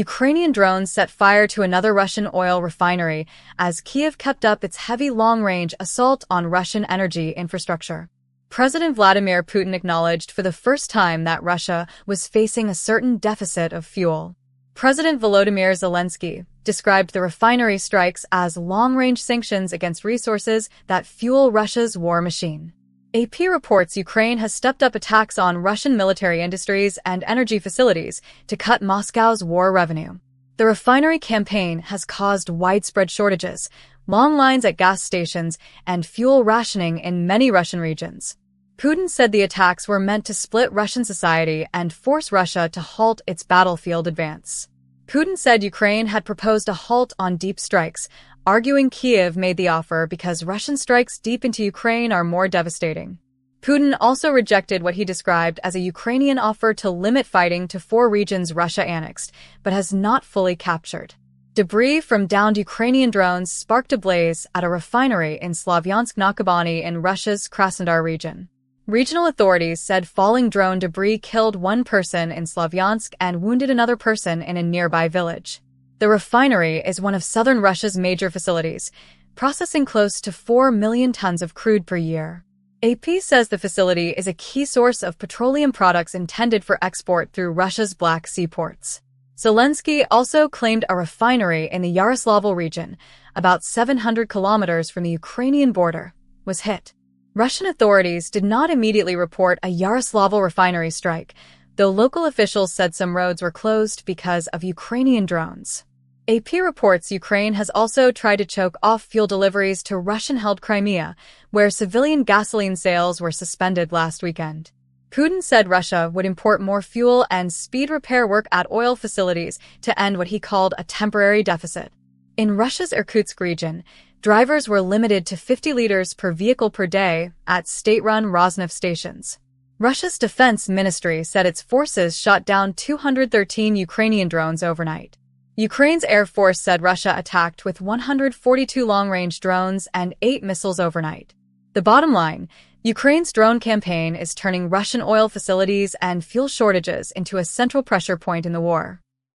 Ukrainian drones set fire to another Russian oil refinery as Kyiv kept up its heavy long-range assault on Russian energy infrastructure. President Vladimir Putin acknowledged for the first time that Russia was facing a certain deficit of fuel. President Volodymyr Zelenskyy described the refinery strikes as long-range sanctions against resources that fuel Russia's war machine. AP reports Ukraine has stepped up attacks on Russian military industries and energy facilities to cut Moscow's war revenue. The refinery campaign has caused widespread shortages, long lines at gas stations, and fuel rationing in many Russian regions. Putin said the attacks were meant to split Russian society and force Russia to halt its battlefield advance. Putin said Ukraine had proposed a halt on deep strikes, arguing Kyiv made the offer because Russian strikes deep into Ukraine are more devastating. Putin also rejected what he described as a Ukrainian offer to limit fighting to 4 regions Russia annexed, but has not fully captured. Debris from downed Ukrainian drones sparked a blaze at a refinery in Slavyansk-na-Kubani in Russia's Krasnodar region. Regional authorities said falling drone debris killed 1 person in Slavyansk and wounded another person in a nearby village. The refinery is one of southern Russia's major facilities, processing close to 4 million tons of crude per year. AP says the facility is a key source of petroleum products intended for export through Russia's Black Sea ports. Zelenskyy also claimed a refinery in the Yaroslavl region, about 700 kilometers from the Ukrainian border, was hit. Russian authorities did not immediately report a Yaroslavl refinery strike, though local officials said some roads were closed because of Ukrainian drones. AP reports Ukraine has also tried to choke off fuel deliveries to Russian-held Crimea, where civilian gasoline sales were suspended last weekend. Putin said Russia would import more fuel and speed repair work at oil facilities to end what he called a temporary deficit. In Russia's Irkutsk region, drivers were limited to 50 liters per vehicle per day at state-run Rosneft stations. Russia's defense ministry said its forces shot down 213 Ukrainian drones overnight. Ukraine's Air Force said Russia attacked with 142 long-range drones and 8 missiles overnight. The bottom line, Ukraine's drone campaign is turning Russian oil facilities and fuel shortages into a central pressure point in the war.